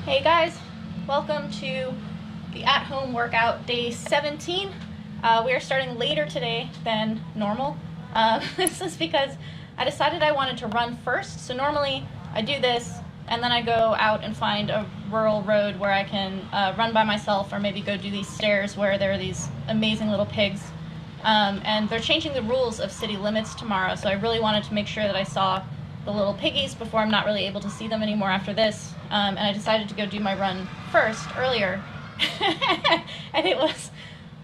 Hey guys, welcome to the at-home workout day 17. We are starting later today than normal. This is because I decided I wanted to run first. So normally I do this and then I go out and find a rural road where I can run by myself, or maybe go do these stairs where there are these amazing little pigs. And they're changing the rules of city limits tomorrow, so I really wanted to make sure that I saw the little piggies before I'm not really able to see them anymore after this. And I decided to go do my run first earlier. And it was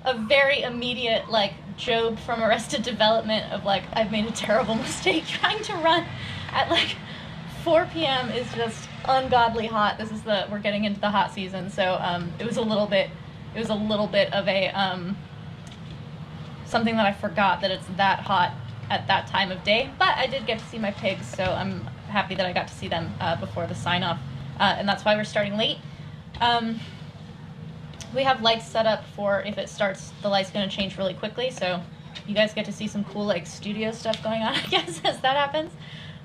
a very immediate, like, Job from Arrested Development of, like, I've made a terrible mistake. Trying to run at, like, 4 p.m. is just ungodly hot. We're getting into the hot season, so it was a little bit of a, something that I forgot that it's that hot at that time of day, but I did get to see my pigs, so I'm happy that I got to see them before the sign-off, and that's why we're starting late. We have lights set up for if it starts, the light's going to change really quickly, so you guys get to see some cool, like, studio stuff going on, I guess, as that happens.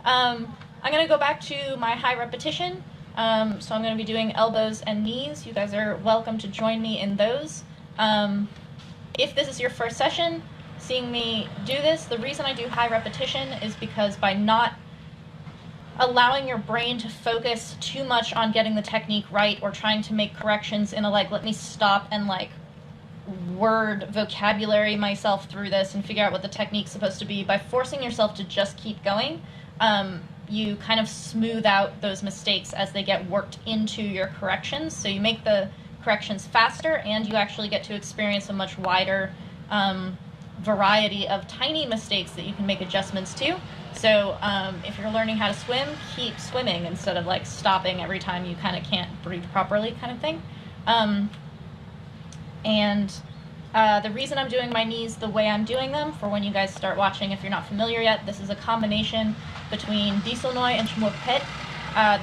I'm going to go back to my high repetition, so I'm going to be doing elbows and knees. You guys are welcome to join me in those. If this is your first session, seeing me do this, the reason I do high repetition is because by not allowing your brain to focus too much on getting the technique right or trying to make corrections in a, like, let me stop and, like, word vocabulary myself through this and figure out what the technique's supposed to be, by forcing yourself to just keep going, you kind of smooth out those mistakes as they get worked into your corrections. So you make the corrections faster, and you actually get to experience a much wider variety of tiny mistakes that you can make adjustments to. So if you're learning how to swim, keep swimming instead of, like, stopping every time you kind of can't breathe properly, kind of thing. The reason I'm doing my knees the way I'm doing them, for when you guys start watching, if you're not familiar yet, this is a combination between Disolnoy and Chumuk Pet.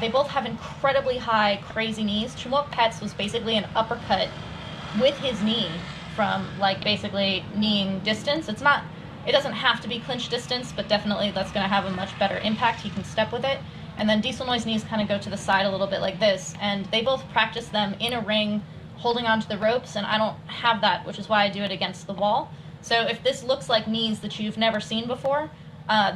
They both have incredibly high, crazy knees. Chumuk Pet's was basically an uppercut with his knee from, like, basically kneeing distance. It doesn't have to be clinch distance, but definitely that's going to have a much better impact. He can step with it. And then Disolnoy's knees kind of go to the side a little bit like this, and they both practice them in a ring, holding onto the ropes, and I don't have that, which is why I do it against the wall. So if this looks like knees that you've never seen before,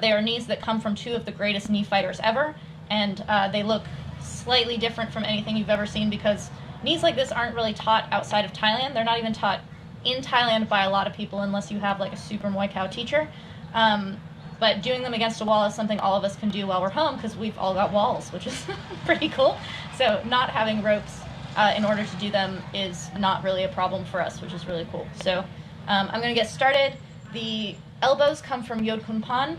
they are knees that come from two of the greatest knee fighters ever, and they look slightly different from anything you've ever seen, because knees like this aren't really taught outside of Thailand. They're not even taught in Thailand by a lot of people unless you have, like, a super Muay Thai teacher. But doing them against a wall is something all of us can do while we're home, because we've all got walls, which is pretty cool. So not having ropes in order to do them is not really a problem for us, which is really cool. So I'm going to get started. The elbows come from Yod Kun Pan.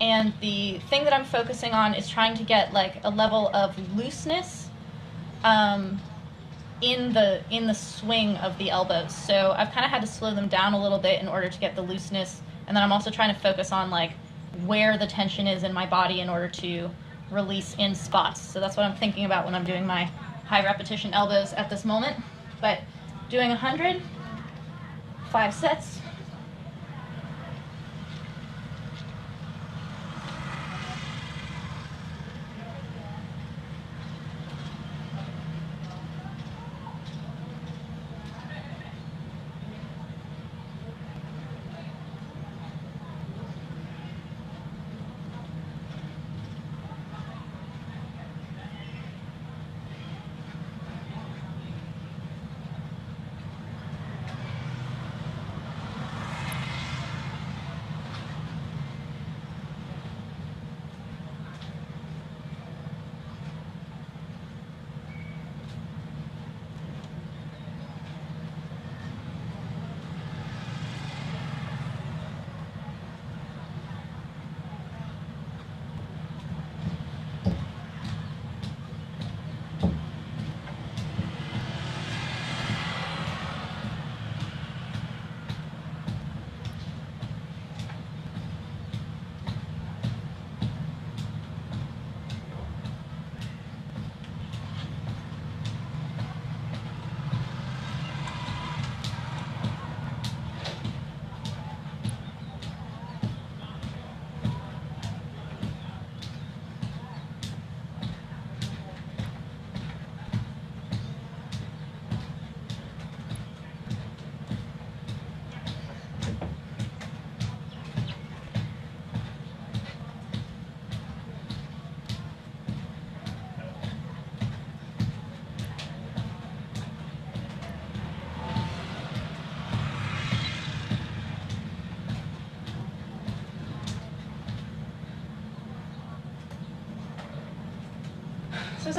And the thing that I'm focusing on is trying to get, like, a level of looseness in the swing of the elbows. So I've kind of had to slow them down a little bit in order to get the looseness. And then I'm also trying to focus on, like, where the tension is in my body in order to release in spots. So that's what I'm thinking about when I'm doing my high repetition elbows at this moment. But doing 100, 5 sets.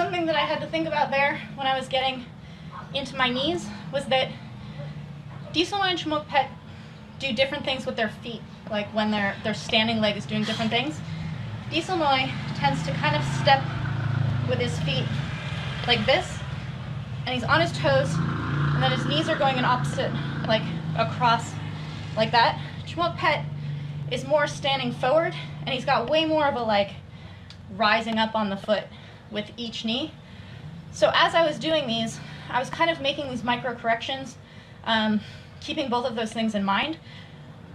one thing that I had to think about there when I was getting into my knees was that Diesel and Chmook Pet do different things with their feet, like when their standing leg is doing different things. Diesel Noi tends to kind of step with his feet like this, and he's on his toes, and then his knees are going in opposite, like across, like that. Chmook Pet is more standing forward, and he's got way more of a like rising up on the foot with each knee. So as I was doing these, I was kind of making these micro corrections, keeping both of those things in mind.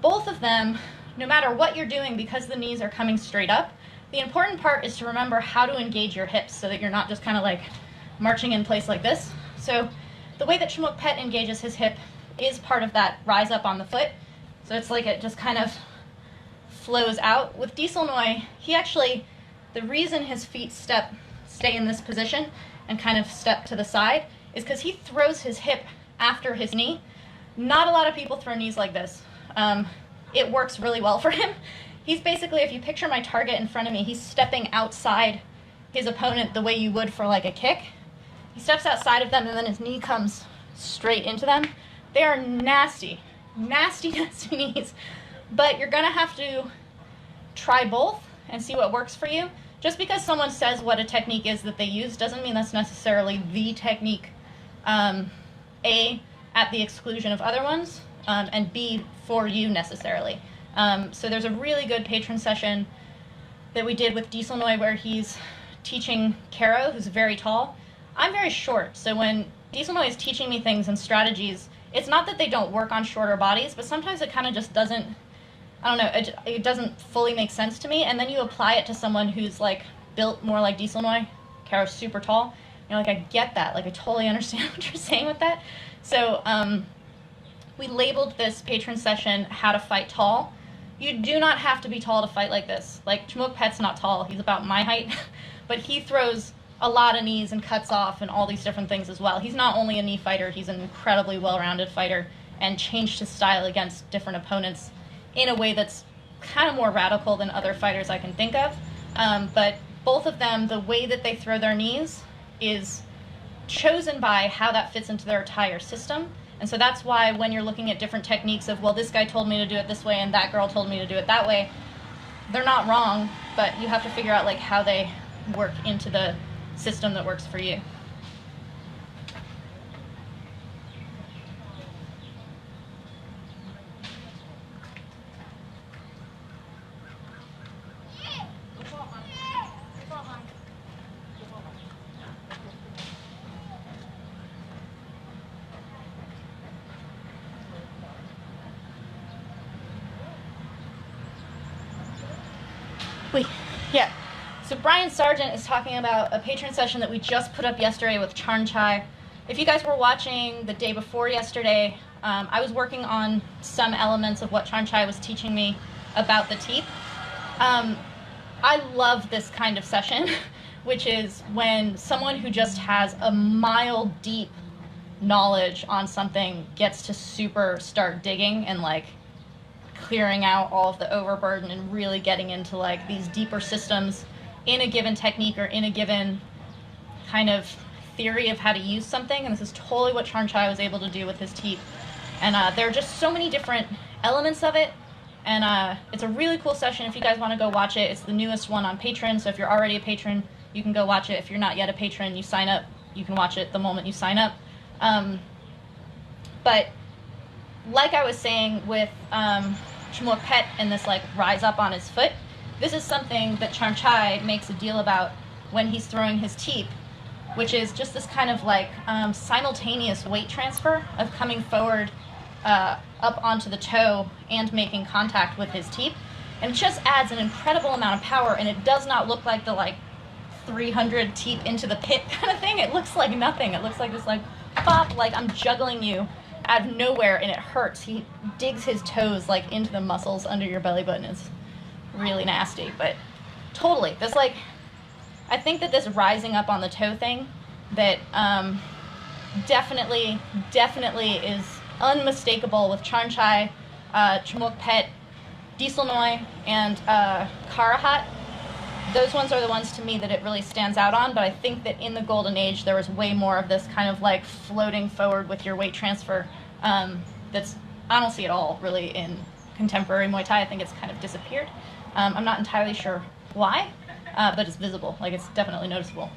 Both of them, no matter what you're doing, because the knees are coming straight up, the important part is to remember how to engage your hips so that you're not just kind of like marching in place like this. So the way that Chmook Pet engages his hip is part of that rise up on the foot. So it's like it just kind of flows out. With Diesel Noi, he actually, the reason his feet stay in this position and kind of step to the side is because he throws his hip after his knee. Not a lot of people throw knees like this. It works really well for him. He's basically, if you picture my target in front of me, he's stepping outside his opponent the way you would for like a kick. He steps outside of them and then his knee comes straight into them. They are nasty, nasty, nasty knees. But you're gonna have to try both and see what works for you. Just because someone says what a technique is that they use doesn't mean that's necessarily the technique, A, at the exclusion of other ones, and B, for you necessarily. So there's a really good patron session that we did with Diesel Noi where he's teaching Caro, who's very tall. I'm very short, so when Diesel Noi is teaching me things and strategies, it's not that they don't work on shorter bodies, but sometimes it kind of just doesn't, I don't know, it doesn't fully make sense to me, and then you apply it to someone who's like built more like Diesel Noi. Caro's super tall. You're like, I get that, like I totally understand what you're saying with that. So we labeled this patron session How to Fight Tall. You do not have to be tall to fight like this. Like Chmook Pet's not tall, he's about my height, but he throws a lot of knees and cuts off and all these different things as well. He's not only a knee fighter, he's an incredibly well-rounded fighter and changed his style against different opponents in a way that's kind of more radical than other fighters I can think of. But both of them, the way that they throw their knees is chosen by how that fits into their entire system. And so that's why when you're looking at different techniques of, well, this guy told me to do it this way and that girl told me to do it that way, they're not wrong, but you have to figure out like how they work into the system that works for you. Yeah, so Brian Sargent is talking about a patron session that we just put up yesterday with Charn Chai. If you guys were watching the day before yesterday, I was working on some elements of what Charn Chai was teaching me about the teep. I love this kind of session, which is when someone who just has a mile deep knowledge on something gets to super start digging and like clearing out all of the overburden and really getting into like these deeper systems in a given technique or in a given kind of theory of how to use something. And this is totally what Charn Chai was able to do with his teep. And there are just so many different elements of it. And it's a really cool session. If you guys want to go watch it, it's the newest one on Patreon. So if you're already a patron, you can go watch it. If you're not yet a patron, you sign up. You can watch it the moment you sign up. But like I was saying with Chmook Pet and this like rise up on his foot, this is something that Charn Chai makes a deal about when he's throwing his teep, which is just this kind of like simultaneous weight transfer of coming forward up onto the toe and making contact with his teep. And it just adds an incredible amount of power, and it does not look like the like 300 teep into the pit kind of thing. It looks like nothing. It looks like this like pop, like I'm juggling you out of nowhere, and it hurts. He digs his toes like into the muscles under your belly button. It's really nasty, but totally. This like, I think that this rising up on the toe thing that definitely is unmistakable with Charn Chai, Chmook Pet, Diesel Noi, and Karahat. those ones are the ones to me that it really stands out on, but I think that in the golden age there was way more of this kind of like floating forward with your weight transfer that's, I don't see it all really in contemporary Muay Thai. I think it's kind of disappeared. I'm not entirely sure why, but it's visible, like it's definitely noticeable.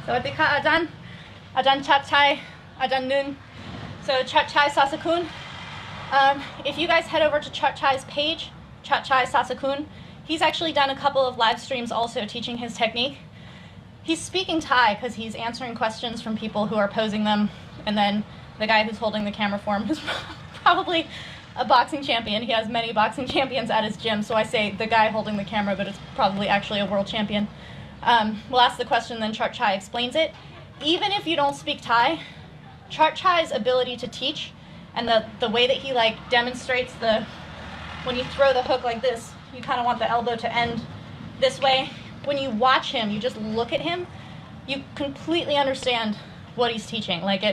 Sawadee ka, Ajahn. Ajahn Chat Chai, Ajahn Nun. So Chat Chai Sasakun. If you guys head over to Chat Chai's page, Chat Chai Sasakun, he's actually done a couple of live streams also teaching his technique. He's speaking Thai because he's answering questions from people who are posing them, and then the guy who's holding the camera for him, who's probably a boxing champion. He has many boxing champions at his gym, so I say the guy holding the camera, but it's probably actually a world champion. We'll ask the question, then Chat Chai explains it. Even if you don't speak Thai, Chat Chai's ability to teach and the way that he like demonstrates when you throw the hook like this, you kind of want the elbow to end this way. When you watch him, you just look at him, you completely understand what he's teaching. Like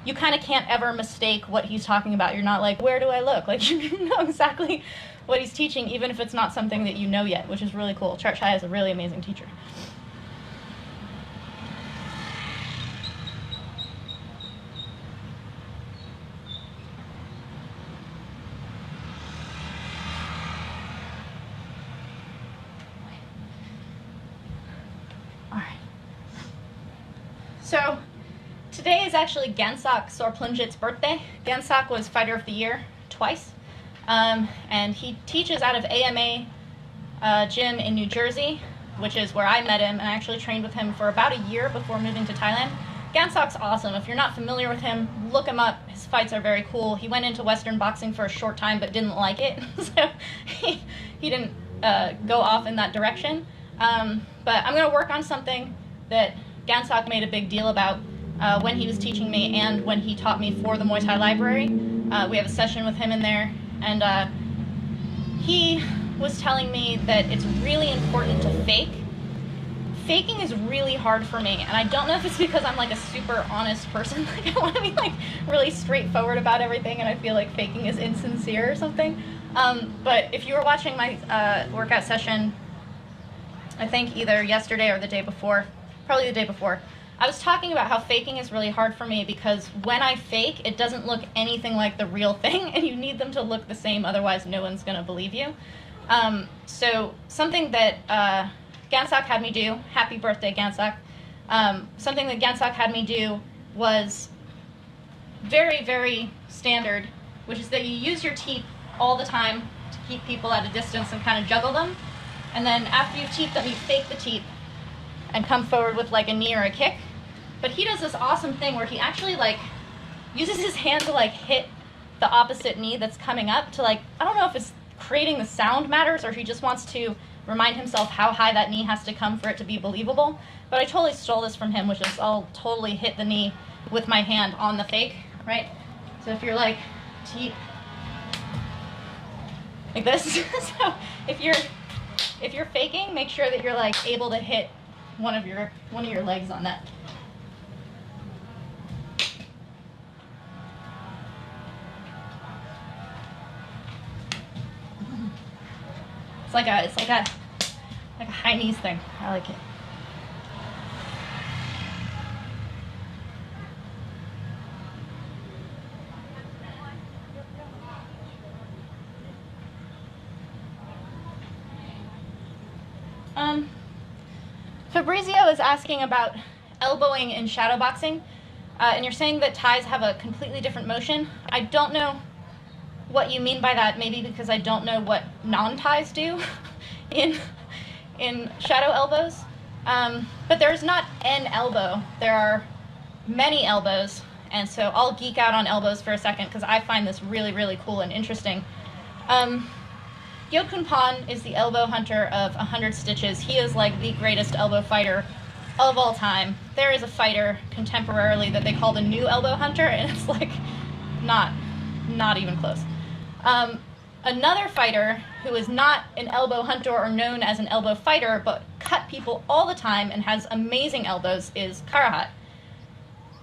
you kind of can't ever mistake what he's talking about. You're not like, where do I look? Like you know exactly what he's teaching, even if it's not something that you know yet, which is really cool. Chat Chai is a really amazing teacher. So today is actually Gansak Sorplunjit's birthday. Gansak was Fighter of the Year twice, and he teaches out of AMA gym in New Jersey, which is where I met him, and I actually trained with him for about a year before moving to Thailand. Gansak's awesome. If you're not familiar with him, look him up. His fights are very cool. He went into Western boxing for a short time but didn't like it, so he didn't go off in that direction. But I'm going to work on something that Gansak made a big deal about when he was teaching me and when he taught me for the Muay Thai Library. We have a session with him in there, and he was telling me that it's really important to fake. Faking is really hard for me, and I don't know if it's because I'm like a super honest person. Like I want to be like really straightforward about everything, and I feel like faking is insincere or something. But if you were watching my workout session, I think either yesterday or the day before, probably the day before, I was talking about how faking is really hard for me because when I fake, it doesn't look anything like the real thing, and you need them to look the same, otherwise no one's going to believe you. So something that Gansak had me do, happy birthday Gansak, something that Gansak had me do was very, very standard, which is that you use your teep all the time to keep people at a distance and kind of juggle them. And then after you've teeped them, you fake the teep. and come forward with like a knee or a kick. But he does this awesome thing where he actually like uses his hand to like hit the opposite knee that's coming up to like, I don't know if it's creating the sound matters or if he just wants to remind himself how high that knee has to come for it to be believable. But I totally stole this from him, which is I'll totally hit the knee with my hand on the fake, right? So if you're like teep, like this, so if you're faking, make sure that you're like able to hit one of your legs on that. It's like a high knees thing. I like it. Fabrizio is asking about elbowing in shadow boxing, and you're saying that Thais have a completely different motion. I don't know what you mean by that, maybe because I don't know what non-Thais do in shadow elbows. But there's not an elbow, there are many elbows, and so I'll geek out on elbows for a second because I find this really, really cool and interesting. Yod Khun Pan is the elbow hunter of 100 Stitches. He is like the greatest elbow fighter of all time. There is a fighter contemporarily that they call the new elbow hunter, and it's like not even close. Another fighter who is not an elbow hunter or known as an elbow fighter but cut people all the time and has amazing elbows is Karahat.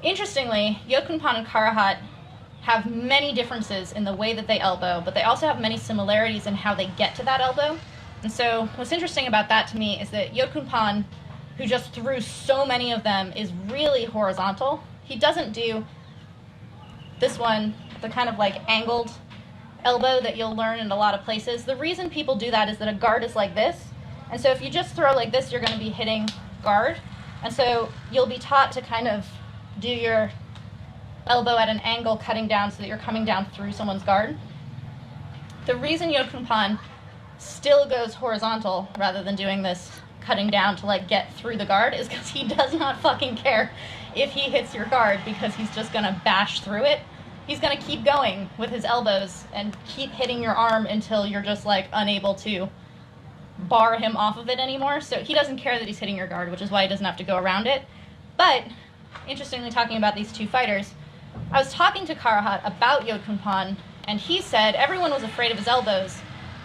Interestingly, Yod Khun Pan and Karahat have many differences in the way that they elbow, but they also have many similarities in how they get to that elbow. And so what's interesting about that to me is that Yod Khun Pan, who just threw so many of them, is really horizontal. He doesn't do this one, the kind of like angled elbow that you'll learn in a lot of places. The reason people do that is that a guard is like this, and so if you just throw like this, you're going to be hitting guard, and so you'll be taught to kind of do your elbow at an angle cutting down so that you're coming down through someone's guard. The reason Yod Khun Pan still goes horizontal rather than doing this cutting down to like get through the guard is because he does not fucking care if he hits your guard, because he's just gonna bash through it. He's gonna keep going with his elbows and keep hitting your arm until you're just like unable to bar him off of it anymore. So he doesn't care that he's hitting your guard, which is why he doesn't have to go around it. But interestingly, talking about these two fighters, I was talking to Karahat about Yod Khun Pan, and he said everyone was afraid of his elbows.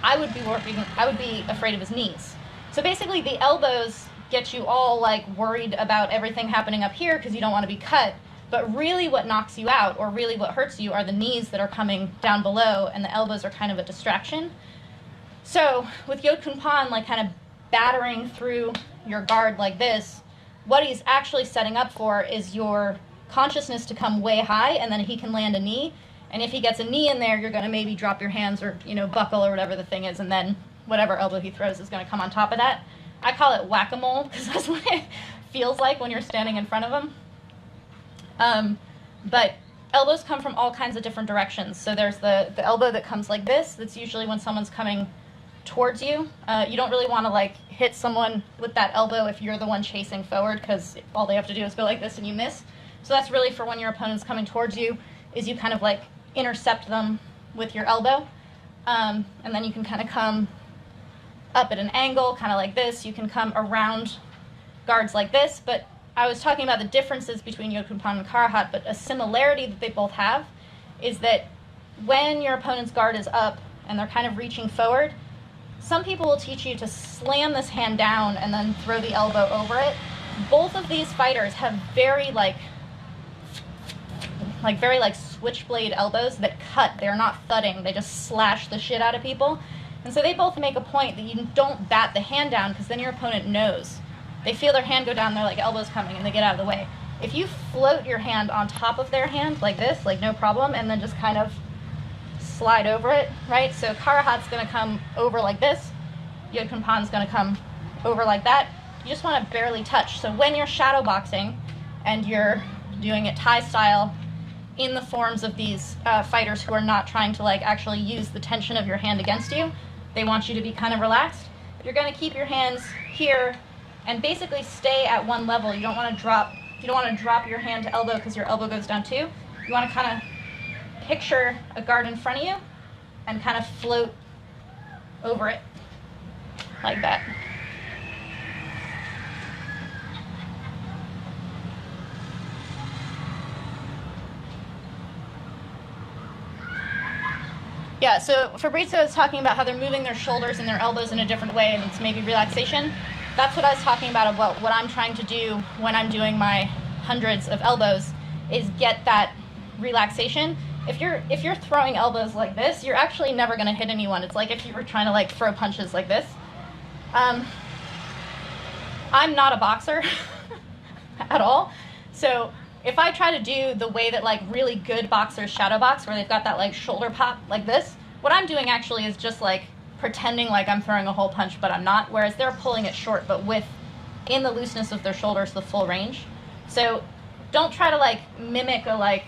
I would be afraid of his knees. So basically the elbows get you all like worried about everything happening up here because you don't want to be cut. But really what knocks you out, or really what hurts you, are the knees that are coming down below, and the elbows are kind of a distraction. So with Yod Khun Pan like kind of battering through your guard like this, what he's actually setting up for is your consciousness to come way high, and then he can land a knee. And if he gets a knee in there, you're going to maybe drop your hands or, you know, buckle or whatever the thing is, and then whatever elbow he throws is going to come on top of that. I call it whack-a-mole because that's what it feels like when you're standing in front of him. But elbows come from all kinds of different directions. So there's the elbow that comes like this. That's usually when someone's coming towards you. You don't really want to like hit someone with that elbow if you're the one chasing forward, because all they have to do is go like this and you miss. So that's really for when your opponent's coming towards you, is you kind of like intercept them with your elbow. And then you can kind of come up at an angle, kind of like this. You can come around guards like this. But I was talking about the differences between Yod Khun Pan and Karahat, but a similarity that they both have is that when your opponent's guard is up and they're kind of reaching forward, some people will teach you to slam this hand down and then throw the elbow over it. Both of these fighters have very switchblade elbows that cut. They're not thudding. They just slash the shit out of people. And so they both make a point that you don't bat the hand down, because then your opponent knows. They feel their hand go down, they're like, elbow's coming, and they get out of the way. If you float your hand on top of their hand like this, like no problem, and then just kind of slide over it, right? So Karahat's going to come over like this. Yod Khun Pan's going to come over like that. You just want to barely touch. So when you're shadow boxing and you're doing it Thai style in the forms of these fighters who are not trying to like actually use the tension of your hand against you, they want you to be kind of relaxed. You're going to keep your hands here and basically stay at one level. You don't want to drop, you don't want to drop your hand to elbow because your elbow goes down too. You want to kind of picture a guard in front of you and kind of float over it like that. Yeah, so Fabrizio is talking about how they're moving their shoulders and their elbows in a different way, and it's maybe relaxation. That's what I was talking about what I'm trying to do when I'm doing my hundreds of elbows, is get that relaxation. If you're throwing elbows like this, you're actually never going to hit anyone. It's like if you were trying to like throw punches like this. I'm not a boxer at all, so if I try to do the way that like really good boxers shadow box, where they've got that like shoulder pop like this, what I'm doing actually is just like pretending like I'm throwing a whole punch, but I'm not, whereas they're pulling it short, but in the looseness of their shoulders, the full range. So don't try to like mimic a like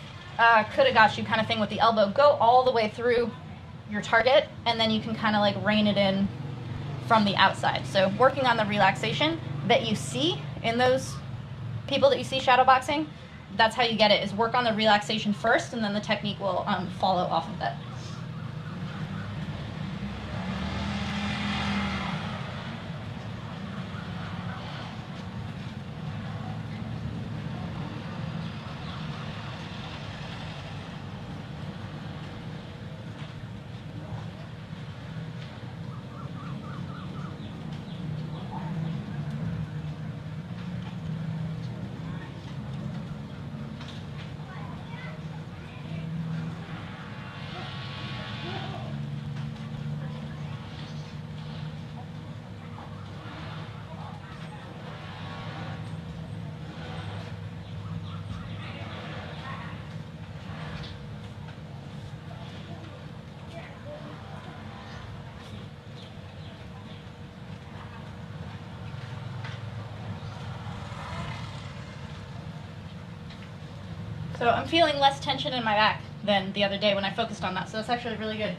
coulda got you kind of thing with the elbow. Go all the way through your target, and then you can kind of like rein it in from the outside. So working on the relaxation that you see in those people that you see shadow boxing, that's how you get it, is work on the relaxation first, and then the technique will follow off of that. So I'm feeling less tension in my back than the other day when I focused on that, so that's actually really good.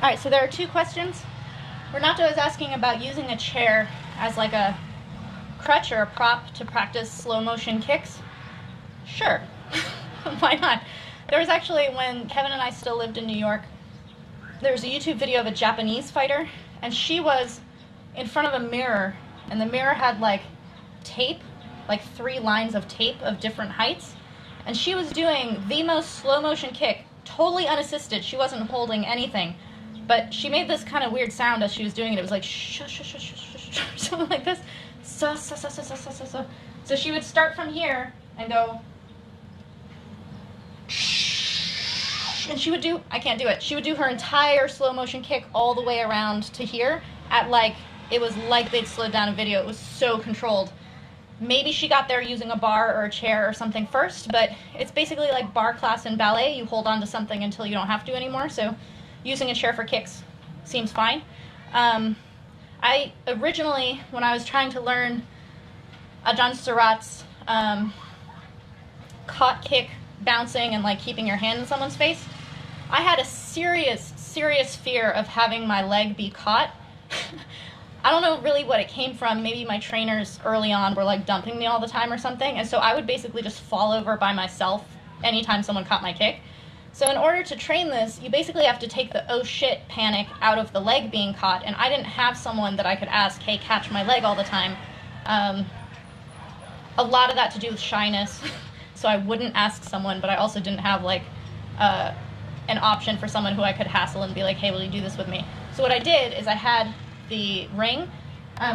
All right, so there are two questions. Renato is asking about using a chair as like a crutch or a prop to practice slow motion kicks. Sure, why not? There was actually, when Kevin and I still lived in New York, there was a YouTube video of a Japanese fighter, and she was in front of a mirror, and the mirror had like tape, like 3 lines of tape of different heights, and she was doing the most slow motion kick, totally unassisted. She wasn't holding anything. But she made this kind of weird sound as she was doing it. It was like shh, shh, shh, shh, shh, shh, something like this. So she would start from here and go, shh, and she would do, I can't do it. She would do her entire slow motion kick all the way around to here at like, it was like they'd slowed down a video. It was so controlled. Maybe she got there using a bar or a chair or something first, but it's basically like bar class in ballet. You hold on to something until you don't have to anymore, so using a chair for kicks seems fine. I originally, when I was trying to learn Ajahn Surat's caught kick bouncing and like keeping your hand in someone's face, I had a serious fear of having my leg be caught. I don't know really what it came from. Maybe my trainers early on were like dumping me all the time or something, and so I would basically just fall over by myself anytime someone caught my kick. So in order to train this, you basically have to take the oh shit panic out of the leg being caught, and I didn't have someone that I could ask, hey, catch my leg all the time. A lot of that to do with shyness, so I wouldn't ask someone, but I also didn't have like an option for someone who I could hassle and be like, hey, will you do this with me? So what I did is I had the ring,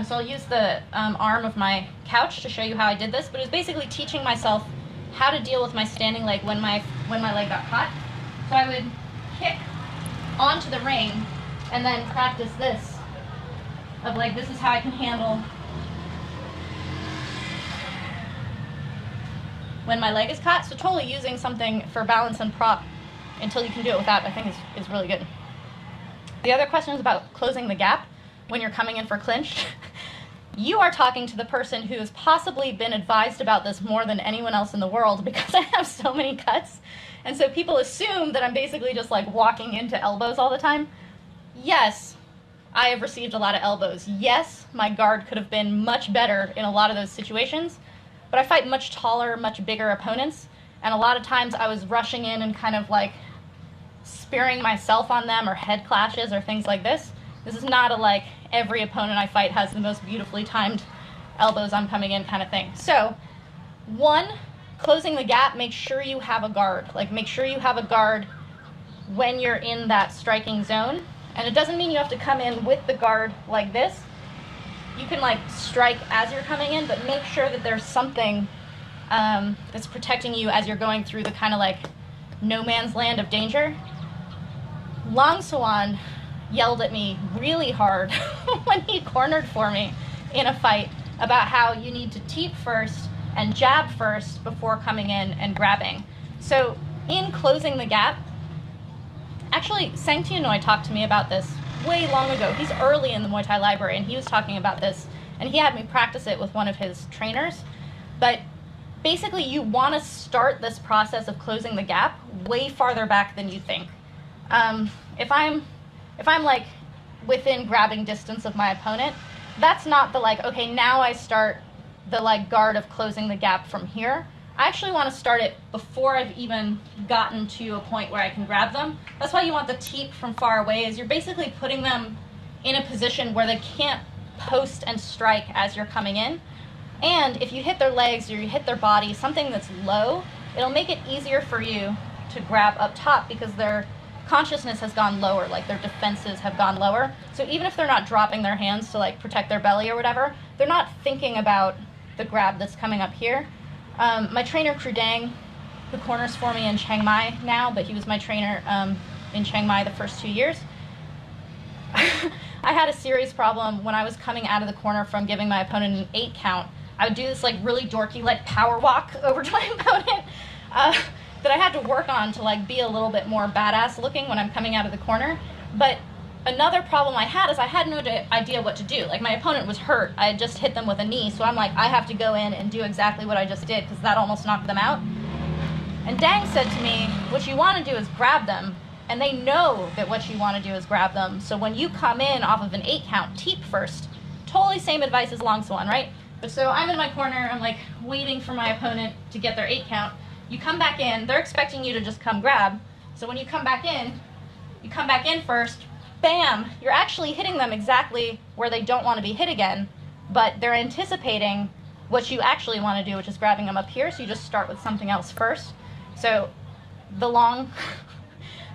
so I'll use the arm of my couch to show you how I did this, but it was basically teaching myself how to deal with my standing leg when my leg got caught. So I would kick onto the ring and then practice this, of like, this is how I can handle when my leg is caught. So totally using something for balance and prop until you can do it without, I think is really good. The other question is about closing the gap when you're coming in for clinch. You are talking to the person who has possibly been advised about this more than anyone else in the world, because I have so many cuts. And so people assume that I'm basically just like walking into elbows all the time. Yes, I have received a lot of elbows. Yes, my guard could have been much better in a lot of those situations, but I fight much taller, much bigger opponents, and a lot of times I was rushing in and kind of like spearing myself on them, or head clashes or things like this. This is not a like every opponent I fight has the most beautifully timed elbows I'm coming in kind of thing. So, one, closing the gap, make sure you have a guard. Like, make sure you have a guard when you're in that striking zone. And it doesn't mean you have to come in with the guard like this. You can like strike as you're coming in, but make sure that there's something that's protecting you as you're going through the kind of like no man's land of danger. Long Swan yelled at me really hard when he cornered for me in a fight about how you need to teep first and jab first before coming in and grabbing. So in closing the gap, actually Sang Tianoi talked to me about this way long ago. He's early in the Muay Thai Library, and he was talking about this, and he had me practice it with one of his trainers. But basically you want to start this process of closing the gap way farther back than you think. If I'm like within grabbing distance of my opponent, that's not the like, okay, now I start the like guard of closing the gap from here. I actually want to start it before I've even gotten to a point where I can grab them. That's why you want the teep from far away, is you're basically putting them in a position where they can't post and strike as you're coming in. And if you hit their legs or you hit their body, something that's low, it'll make it easier for you to grab up top, because their consciousness has gone lower, like their defenses have gone lower. So even if they're not dropping their hands to like protect their belly or whatever, they're not thinking about the grab that's coming up here. My trainer Krudang, who corners for me in Chiang Mai now, but he was my trainer in Chiang Mai the first 2 years. I had a serious problem when I was coming out of the corner from giving my opponent an 8 count. I would do this like really dorky like power walk over to my opponent that I had to work on to like be a little bit more badass looking when I'm coming out of the corner. But another problem I had is I had no idea what to do. Like, my opponent was hurt. I had just hit them with a knee, so I'm like, I have to go in and do exactly what I just did, because that almost knocked them out. And Dang said to me, what you want to do is grab them, and they know that what you want to do is grab them. So when you come in off of an 8 count, teep first. Totally same advice as Long Swan, right? But so I'm in my corner, I'm like waiting for my opponent to get their 8 count. You come back in, they're expecting you to just come grab. So when you come back in first, bam, you're actually hitting them exactly where they don't want to be hit again, but they're anticipating what you actually want to do, which is grabbing them up here, so you just start with something else first. So the long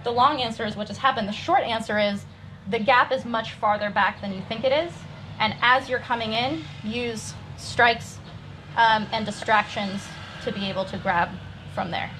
answer is what just happened. The short answer is the gap is much farther back than you think it is, and as you're coming in, use strikes and distractions to be able to grab from there.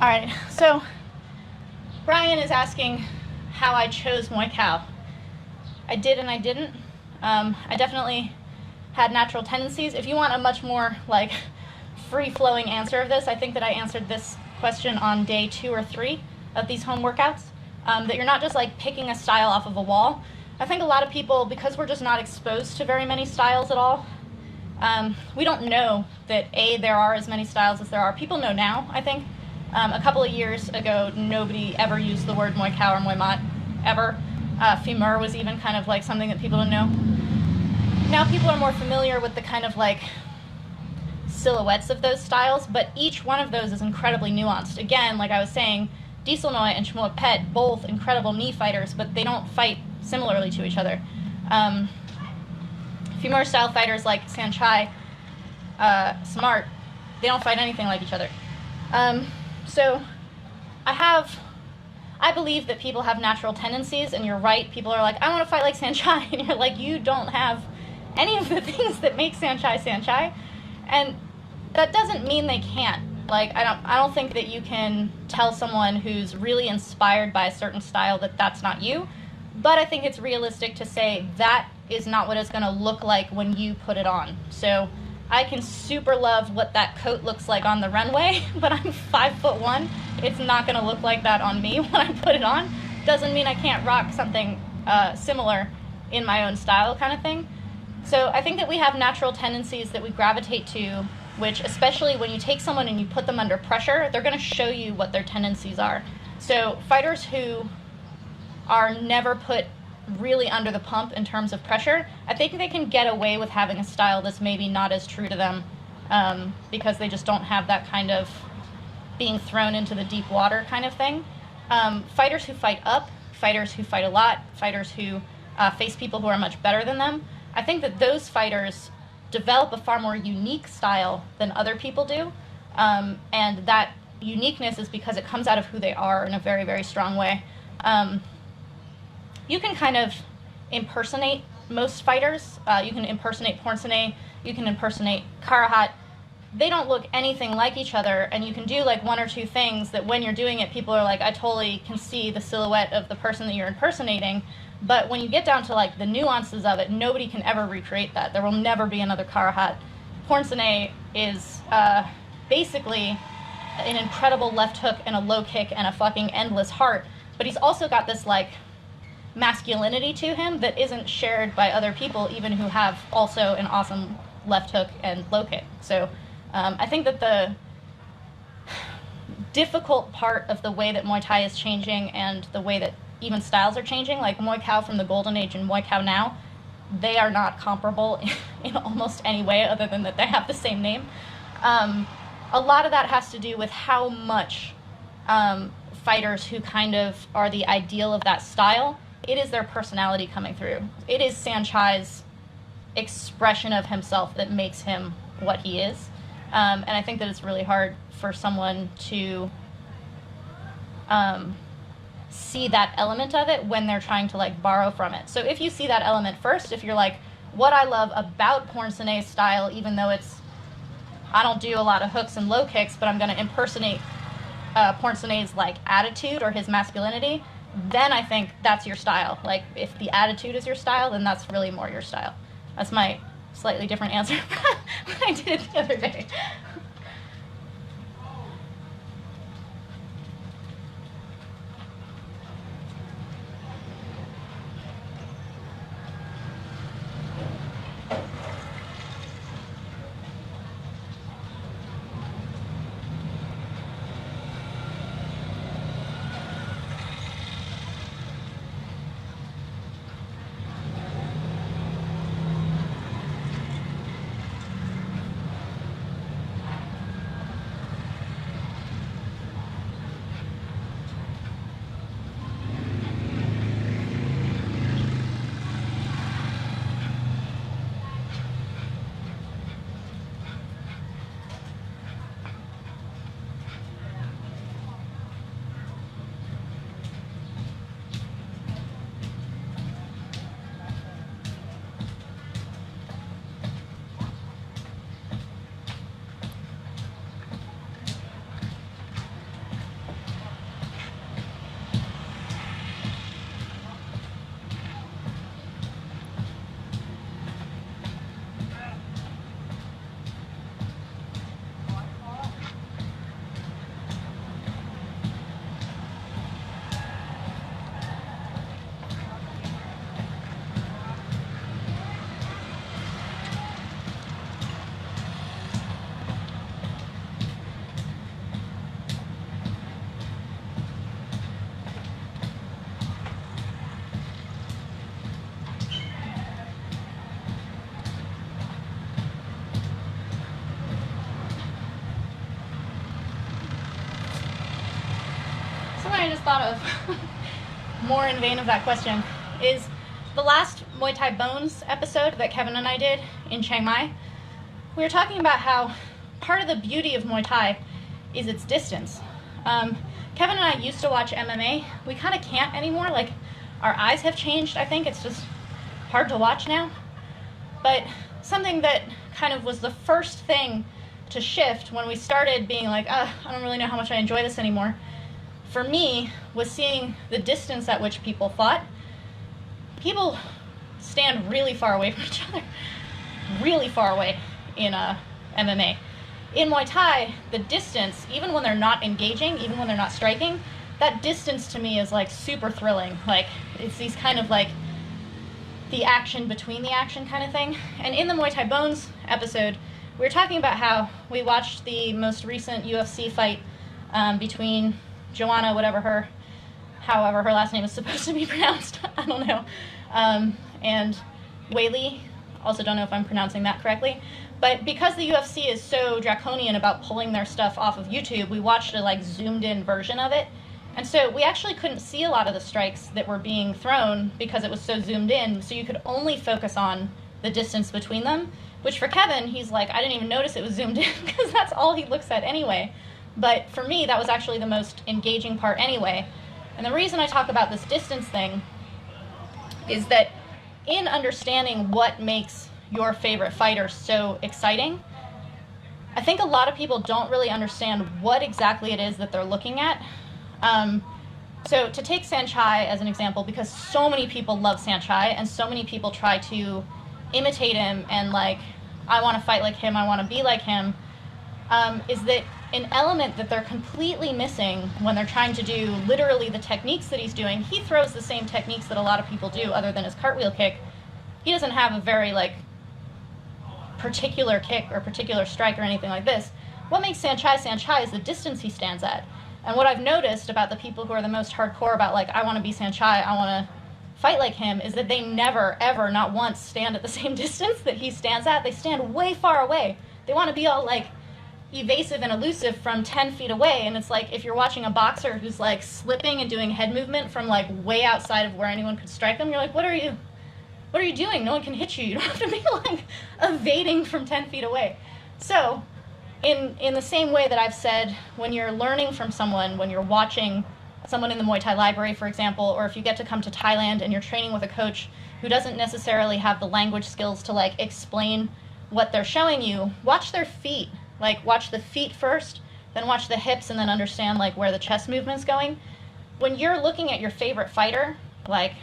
right, so Brian is asking how I chose Muay Thai. I did and I didn't. I definitely had natural tendencies. If you want a much more like free-flowing answer of this, I think that I answered this question on day 2 or 3 of these home workouts, that you're not just like picking a style off of a wall. I think a lot of people, because we're just not exposed to very many styles at all, we don't know that there are as many styles as there are. People know now, I think. A couple of years ago, nobody ever used the word Muay Thai or Muay Mat, ever. Femur was even kind of like something that people didn't know. Now people are more familiar with the kind of like silhouettes of those styles, but each one of those is incredibly nuanced. Again, like I was saying, Duuglas-Ittu and Muay Thai, both incredible knee fighters, but they don't fight similarly to each other. Femur style fighters like Sanchai, Smart, they don't fight anything like each other. So I believe that people have natural tendencies, and you're right, people are like, I want to fight like Sanchai, and you're like, you don't have any of the things that make Sanchai Sanchai, and that doesn't mean they can't. Like, I don't think that you can tell someone who's really inspired by a certain style that that's not you, but I think it's realistic to say that is not what it's going to look like when you put it on. So I can super love what that coat looks like on the runway, but I'm 5'1". It's not going to look like that on me when I put it on. Doesn't mean I can't rock something similar in my own style kind of thing. So I think that we have natural tendencies that we gravitate to, which especially when you take someone and you put them under pressure, they're going to show you what their tendencies are. So fighters who are never put really under the pump in terms of pressure, I think they can get away with having a style that's maybe not as true to them, because they just don't have that kind of being thrown into the deep water kind of thing. Fighters who fight up, fighters who fight a lot, fighters who face people who are much better than them, I think that those fighters develop a far more unique style than other people do, and that uniqueness is because it comes out of who they are in a very, very strong way. You can kind of impersonate most fighters. You can impersonate Pornsene, you can impersonate Karahat. They don't look anything like each other, and you can do like 1 or 2 things that when you're doing it, people are like, I totally can see the silhouette of the person that you're impersonating. But when you get down to like the nuances of it, nobody can ever recreate that. There will never be another Karahat. Pornsene is basically an incredible left hook and a low kick and a fucking endless heart, but he's also got this like masculinity to him that isn't shared by other people, even who have also an awesome left hook and low kick. So I think that the difficult part of the way that Muay Thai is changing and the way that even styles are changing, like Muay Thai from the golden age and Muay Thai now, they are not comparable in almost any way other than that they have the same name. A lot of that has to do with how much fighters who kind of are the ideal of that style, it is their personality coming through. It is Sanchai's expression of himself that makes him what he is. And I think that it's really hard for someone to see that element of it when they're trying to like borrow from it. So if you see that element first, if you're like, what I love about Pornsene's style, even though I don't do a lot of hooks and low kicks, but I'm going to impersonate Pornsene's like attitude or his masculinity, then I think that's your style. Like if the attitude is your style, then that's really more your style. That's my slightly different answer when I did it the other day. Something I just thought of, more in vein of that question, is the last Muay Thai Bones episode that Kevin and I did in Chiang Mai. We were talking about how part of the beauty of Muay Thai is its distance. Kevin and I used to watch MMA. We kind of can't anymore. Like, our eyes have changed, I think. It's just hard to watch now. But something that kind of was the first thing to shift when we started being like, I don't really know how much I enjoy this anymore, for me, was seeing the distance at which people fought. People stand really far away from each other. Really far away in MMA. In Muay Thai, the distance, even when they're not engaging, even when they're not striking, that distance to me is like super thrilling. Like, it's these kind of like the action between the action kind of thing. And in the Muay Thai Bones episode, we were talking about how we watched the most recent UFC fight between Joanna, however her last name is supposed to be pronounced, I don't know, and Weili, also don't know if I'm pronouncing that correctly. But because the UFC is so draconian about pulling their stuff off of YouTube, we watched a like zoomed in version of it. And so we actually couldn't see a lot of the strikes that were being thrown because it was so zoomed in. So you could only focus on the distance between them, which for Kevin, he's like, I didn't even notice it was zoomed in because that's all he looks at anyway. But for me, that was actually the most engaging part anyway. And the reason I talk about this distance thing is that in understanding what makes your favorite fighter so exciting, I think a lot of people don't really understand what exactly it is that they're looking at. So to take Saenchai as an example, because so many people love Saenchai and so many people try to imitate him and like, I want to fight like him, I want to be like him, is that an element that they're completely missing when they're trying to do literally the techniques that he's doing. He throws the same techniques that a lot of people do other than his cartwheel kick. He doesn't have a very like particular kick or particular strike or anything like this. What makes Saenchai is the distance he stands at. And what I've noticed about the people who are the most hardcore about like, I want to be Saenchai, I want to fight like him, is that they never, ever, not once stand at the same distance that he stands at. They stand way far away. They want to be all like evasive and elusive from 10 feet away. And it's like if you're watching a boxer who's like slipping and doing head movement from like way outside of where anyone could strike them, you're like, what are you doing? No one can hit you. You don't have to be like evading from 10 feet away. So in the same way that I've said, when you're learning from someone, when you're watching someone in the Muay Thai Library, for example, or if you get to come to Thailand and you're training with a coach who doesn't necessarily have the language skills to like explain what they're showing you, watch their feet. Like, watch the feet first, then watch the hips, and then understand like where the chest movement's going. When you're looking at your favorite fighter, like,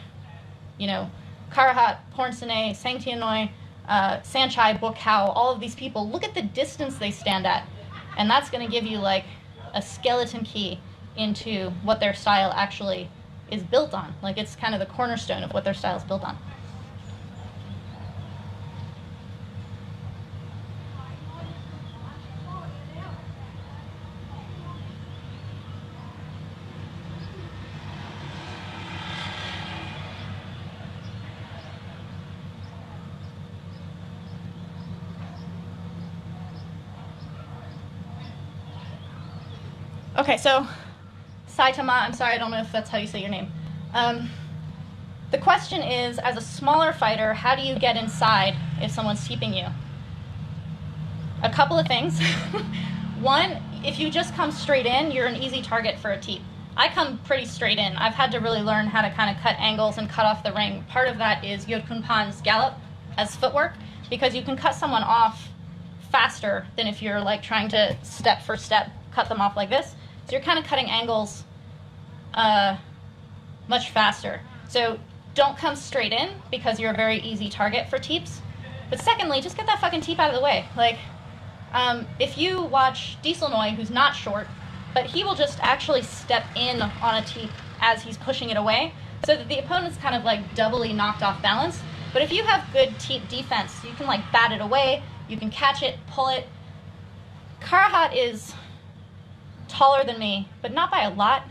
you know, Karahat, Pornsene, Sangtianoi, Saenchai, Bukhao, all of these people, look at the distance they stand at. And that's going to give you like a skeleton key into what their style actually is built on. Like, it's kind of the cornerstone of what their style is built on. Okay, so Saitama, I'm sorry, I don't know if that's how you say your name. The question is, as a smaller fighter, how do you get inside if someone's teeping you? A couple of things. One, if you just come straight in, you're an easy target for a teep. I come pretty straight in. I've had to really learn how to kind of cut angles and cut off the ring. Part of that is Yodkun Pan's gallop as footwork, because you can cut someone off faster than if you're like trying to step for step cut them off like this. So you're kind of cutting angles much faster. So don't come straight in because you're a very easy target for teeps. But secondly, just get that fucking teep out of the way. Like, if you watch Dieselnoy, who's not short, but he will just actually step in on a teep as he's pushing it away, so that the opponent's kind of like doubly knocked off balance. But if you have good teep defense, you can like bat it away, you can catch it, pull it. Karahat is taller than me, but not by a lot.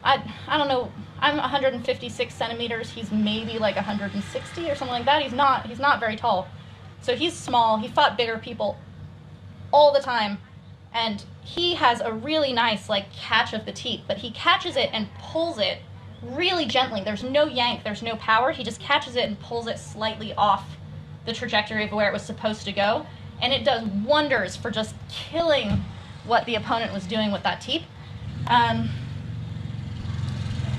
I don't know, I'm 156 centimeters, he's maybe like 160 or something like that. He's not very tall. So he's small, he fought bigger people all the time, and he has a really nice like catch of the teep, but he catches it and pulls it really gently. There's no yank, there's no power. He just catches it and pulls it slightly off the trajectory of where it was supposed to go. And it does wonders for just killing what the opponent was doing with that teep.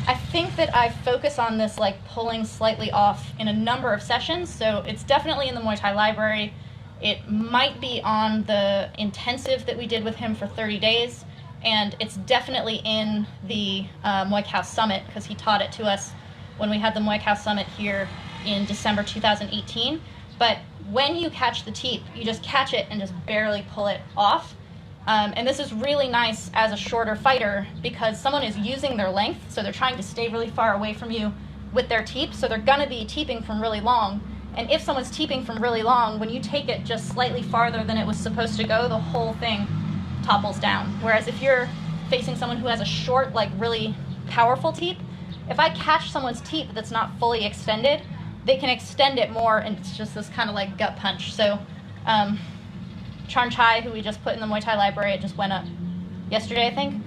I think that I focus on this like pulling slightly off in a number of sessions. So it's definitely in the Muay Thai Library. It might be on the intensive that we did with him for 30 days. And it's definitely in the Muay Khao Summit, because he taught it to us when we had the Muay Khao Summit here in December 2018. But when you catch the teep, you just catch it and just barely pull it off. And this is really nice as a shorter fighter, because someone is using their length, so they're trying to stay really far away from you with their teep, so they're gonna be teeping from really long. And if someone's teeping from really long, when you take it just slightly farther than it was supposed to go, the whole thing topples down. Whereas if you're facing someone who has a short, like really powerful teep, if I catch someone's teep that's not fully extended, they can extend it more, and it's just this kind of like gut punch. So Charn Chai, who we just put in the Muay Thai Library, it just went up yesterday, I think.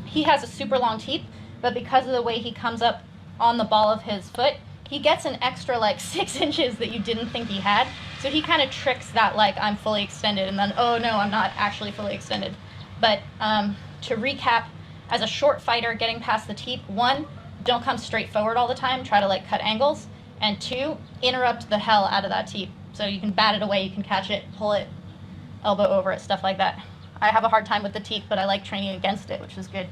He has a super long teep, but because of the way he comes up on the ball of his foot, he gets an extra like 6 inches that you didn't think he had. So he kind of tricks that like I'm fully extended, and then, oh no, I'm not actually fully extended. But to recap, as a short fighter, getting past the teep, 1, don't come straight forward all the time, try to like cut angles, and 2, interrupt the hell out of that teep. So you can bat it away, you can catch it, pull it, elbow over it, stuff like that. I have a hard time with the teep, but I like training against it, which is good.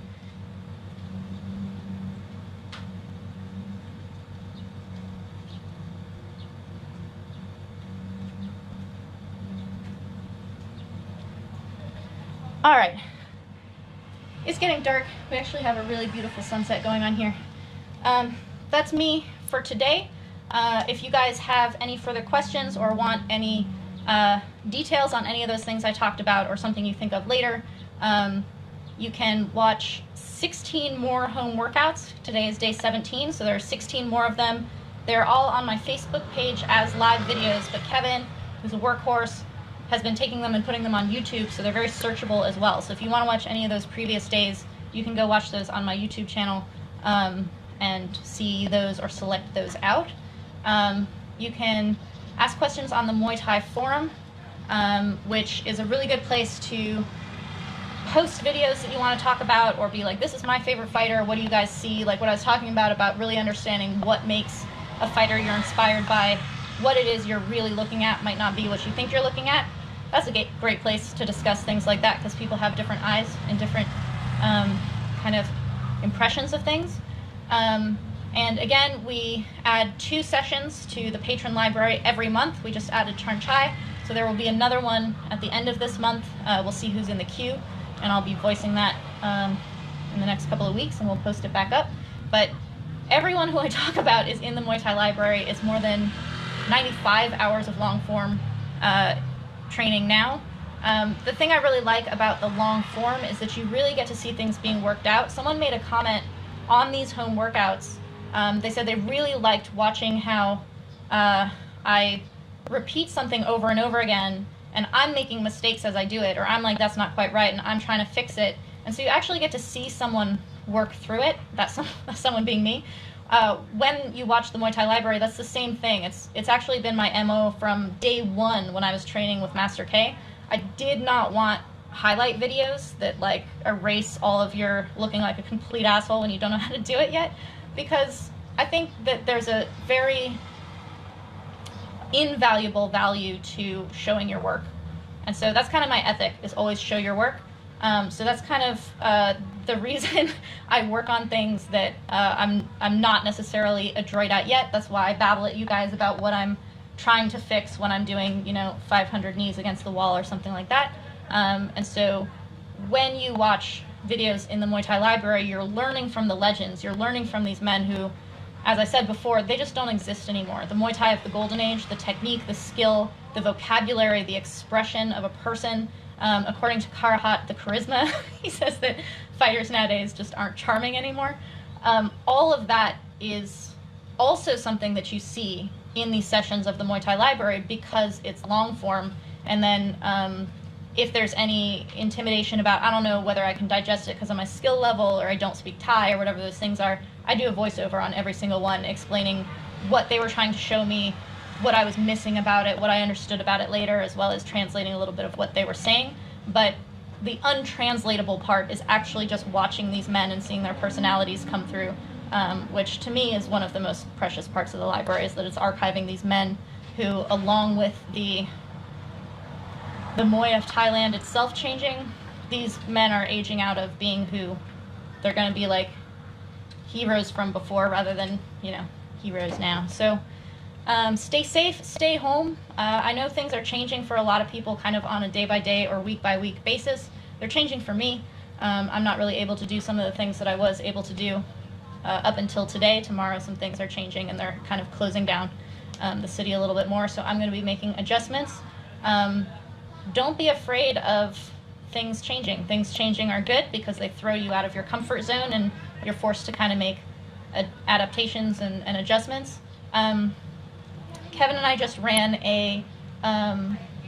All right, it's getting dark. We actually have a really beautiful sunset going on here. That's me for today. If you guys have any further questions or want any details on any of those things I talked about, or something you think of later, you can watch 16 more home workouts. Today is day 17, so there are 16 more of them. They're all on my Facebook page as live videos, but Kevin, who's a workhorse, has been taking them and putting them on YouTube, so they're very searchable as well. So if you want to watch any of those previous days, you can go watch those on my YouTube channel and see those or select those out. You can ask questions on the Muay Thai forum, which is a really good place to post videos that you want to talk about, or be like, this is my favorite fighter, what do you guys see? Like what I was talking about really understanding what makes a fighter you're inspired by, what it is you're really looking at might not be what you think you're looking at. That's a great place to discuss things like that, because people have different eyes and different kind of impressions of things. And again, we add 2 sessions to the patron library every month. We just added Charn Chai, so there will be another one at the end of this month. We'll see who's in the queue, and I'll be voicing that in the next couple of weeks, and we'll post it back up. But everyone who I talk about is in the Muay Thai Library. It's more than 95 hours of long form training now. The thing I really like about the long form is that you really get to see things being worked out. Someone made a comment on these home workouts. They said they really liked watching how I repeat something over and over again, and I'm making mistakes as I do it, or I'm like, that's not quite right, and I'm trying to fix it. And so you actually get to see someone work through it. That's someone being me. When you watch the Muay Thai Library, that's the same thing. It's actually been my MO from day 1 when I was training with Master K. I did not want highlight videos that like erase all of your looking like a complete asshole when you don't know how to do it yet, because I think that there's a very invaluable value to showing your work. And so that's kind of my ethic, is always show your work. So that's kind of the reason I work on things that I'm not necessarily adroit at yet. That's why I babble at you guys about what I'm trying to fix when I'm doing, 500 knees against the wall or something like that. And so when you watch videos in the Muay Thai Library, you're learning from the legends. You're learning from these men who, as I said before, they just don't exist anymore. The Muay Thai of the Golden Age, the technique, the skill, the vocabulary, the expression of a person. According to Karahat, the charisma, he says that fighters nowadays just aren't charming anymore. All of that is also something that you see in these sessions of the Muay Thai Library, because it's long form, and then if there's any intimidation about, I don't know whether I can digest it because of my skill level or I don't speak Thai or whatever those things are, I do a voiceover on every single one explaining what they were trying to show me, what I was missing about it, what I understood about it later, as well as translating a little bit of what they were saying. But the untranslatable part is actually just watching these men and seeing their personalities come through, which to me is one of the most precious parts of the library, is that it's archiving these men who, along with the Muay of Thailand itself changing, these men are aging out of being who they're going to be like heroes from before rather than, you know, heroes now. So stay safe, stay home. I know things are changing for a lot of people kind of on a day-by-day or week-by-week basis. They're changing for me. I'm not really able to do some of the things that I was able to do up until today. Tomorrow some things are changing and they're kind of closing down the city a little bit more, so I'm going to be making adjustments. Don't be afraid of things changing. Things changing are good because they throw you out of your comfort zone and you're forced to kind of make adaptations and adjustments. Kevin and I just ran a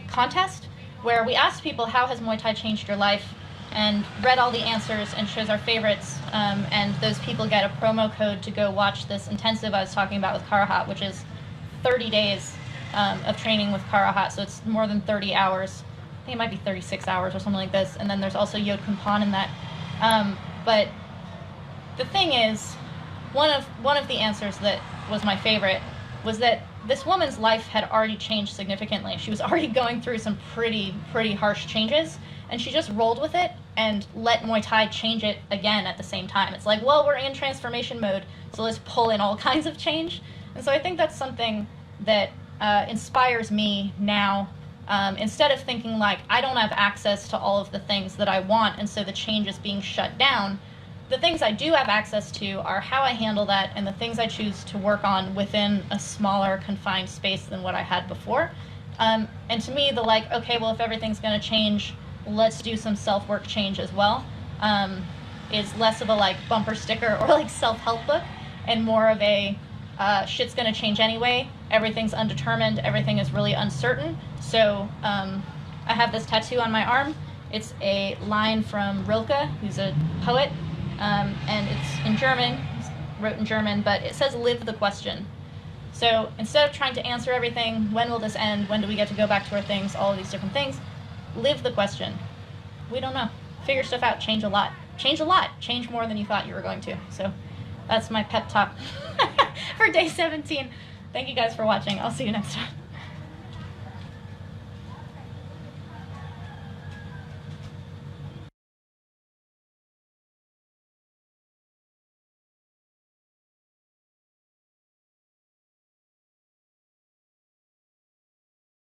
contest where we asked people, how has Muay Thai changed your life, and read all the answers and chose our favorites, and those people get a promo code to go watch this intensive I was talking about with Karahat, which is 30 days of training with Karahat, so it's more than 30 hours. I think it might be 36 hours or something like this, and then there's also Yod Kumpan in that. But the thing is, one of the answers that was my favorite was that this woman's life had already changed significantly. She was already going through some pretty harsh changes, and she just rolled with it and let Muay Thai change it again at the same time. It's like, well, we're in transformation mode, so let's pull in all kinds of change. And so I think that's something that inspires me now. Instead of thinking like, I don't have access to all of the things that I want, and so the change is being shut down, the things I do have access to are how I handle that and the things I choose to work on within a smaller, confined space than what I had before. And to me, the like, okay, well, if everything's going to change, let's do some self-work change as well, is less of a like bumper sticker or like self-help book, and more of a shit's going to change anyway, everything's undetermined, everything is really uncertain. So I have this tattoo on my arm. It's a line from Rilke, who's a poet, and it's in German, it's wrote in German, but it says, live the question. So instead of trying to answer everything, when will this end, when do we get to go back to our things, all of these different things, live the question. We don't know. Figure stuff out, change a lot. Change a lot. Change more than you thought you were going to. So that's my pep talk for day 17. Thank you guys for watching. I'll see you next time.